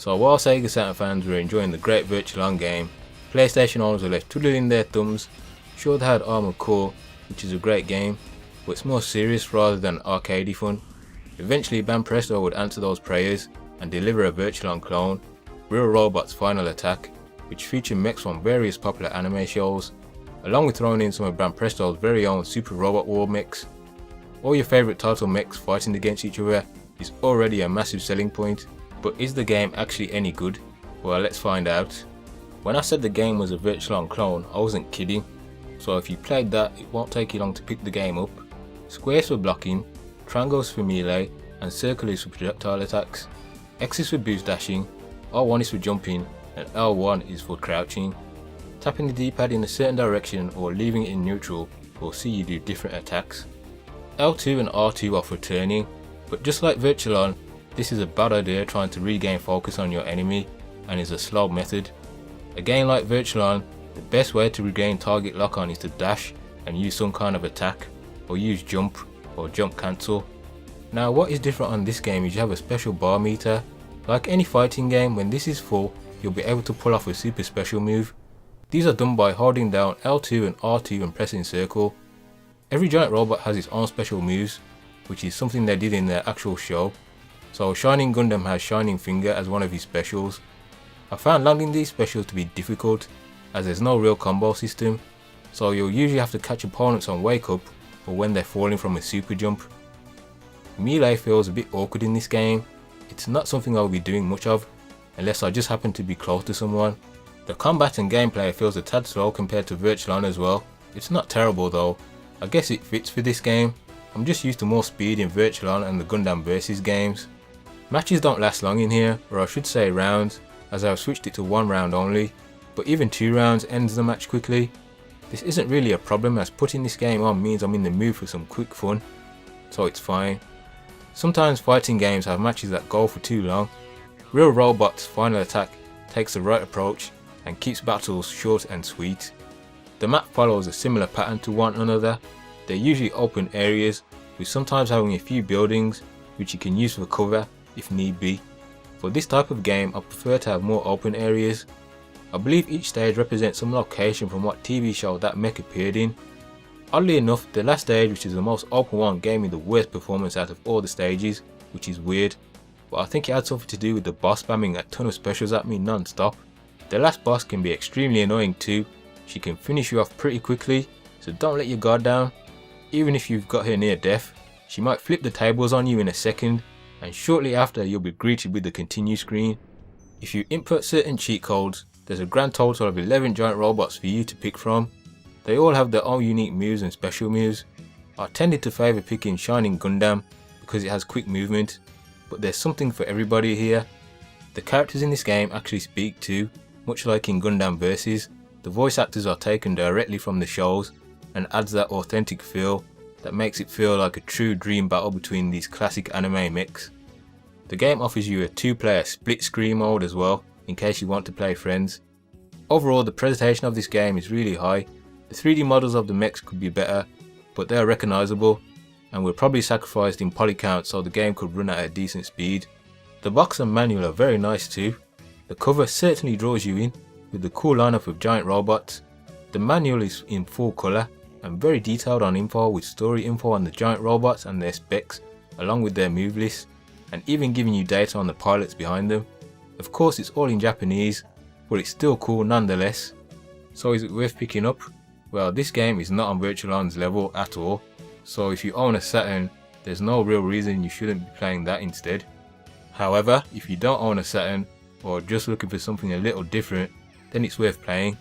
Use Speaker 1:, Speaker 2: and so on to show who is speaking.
Speaker 1: So while SEGA Saturn fans were enjoying the great Virtual game, PlayStation owners were left twiddling their thumbs. Sure, they had Armored Core, which is a great game, but it's more serious rather than arcadey fun. Eventually Banpresto would answer those prayers and deliver a Virtual clone, Real Robot's Final Attack, which featured mechs from various popular anime shows, along with throwing in some of Banpresto's very own Super Robot War mechs. All your favourite title mechs fighting against each other is already a massive selling point, but is the game actually any good? Well, let's find out. When I said the game was a Virtual clone, I wasn't kidding, so if you played that, it won't take you long to pick the game up. Squares for blocking, triangles for melee, and circle is for projectile attacks. X is for boost dashing, R1 is for jumping, and L1 is for crouching. Tapping the D-pad in a certain direction or leaving it in neutral will see you do different attacks. L2 and R2 are for turning, but just like Virtual, this is a bad idea trying to regain focus on your enemy and is a slow method. Again, like Virtual, the best way to regain target lock on is to dash and use some kind of attack, or use jump or jump cancel. Now what is different on this game is you have a special bar meter. Like any fighting game, when this is full, you'll be able to pull off a super special move. These are done by holding down L2 and R2 and pressing circle. Every giant robot has its own special moves, which is something they did in their actual show. So Shining Gundam has Shining Finger as one of his specials. I found landing these specials to be difficult as there's no real combo system, so you'll usually have to catch opponents on wake up or when they're falling from a super jump. Melee feels a bit awkward in this game. It's not something I'll be doing much of unless I just happen to be close to someone. The combat and gameplay feels a tad slow compared to Virtual as well. It's not terrible though. I guess it fits for this game. I'm just used to more speed in Virtual and the Gundam vs games. Matches don't last long in here, or I should say rounds, as I've switched it to 1 round only, but even 2 rounds ends the match quickly. This isn't really a problem as putting this game on means I'm in the mood for some quick fun, so it's fine. Sometimes fighting games have matches that go for too long. Real Robot's Final Attack takes the right approach and keeps battles short and sweet. The map follows a similar pattern to one another. They're usually open areas, with sometimes having a few buildings which you can use for cover if need be. For this type of game I prefer to have more open areas. I believe each stage represents some location from what TV show that mech appeared in. Oddly enough, the last stage, which is the most open one, gave me the worst performance out of all the stages, which is weird, but I think it had something to do with the boss spamming a ton of specials at me non-stop. The last boss can be extremely annoying too. She can finish you off pretty quickly, so don't let your guard down. Even if you've got her near death, she might flip the tables on you in a second, and shortly after you'll be greeted with the continue screen. If you input certain cheat codes, there's a grand total of 11 giant robots for you to pick from. They all have their own unique moves and special moves. I tended to favour picking Shining Gundam because it has quick movement, but there's something for everybody here. The characters in this game actually speak too, much like in Gundam Vs. The voice actors are taken directly from the shows and adds that authentic feel that makes it feel like a true dream battle between these classic anime mechs. The game offers you a 2-player split screen mode as well, in case you want to play friends. Overall, the presentation of this game is really high. The 3D models of the mechs could be better, but they are recognisable and were probably sacrificed in poly count so the game could run at a decent speed. The box and manual are very nice too. The cover certainly draws you in, with the cool lineup of giant robots. The manual is in full colour and very detailed on info, with story info on the giant robots and their specs, along with their move lists, and even giving you data on the pilots behind them. Of course it's all in Japanese, but it's still cool nonetheless. So is it worth picking up? Well, this game is not on Virtual's level at all, so if you own a Saturn, there's no real reason you shouldn't be playing that instead. However, if you don't own a Saturn, or just looking for something a little different, then it's worth playing.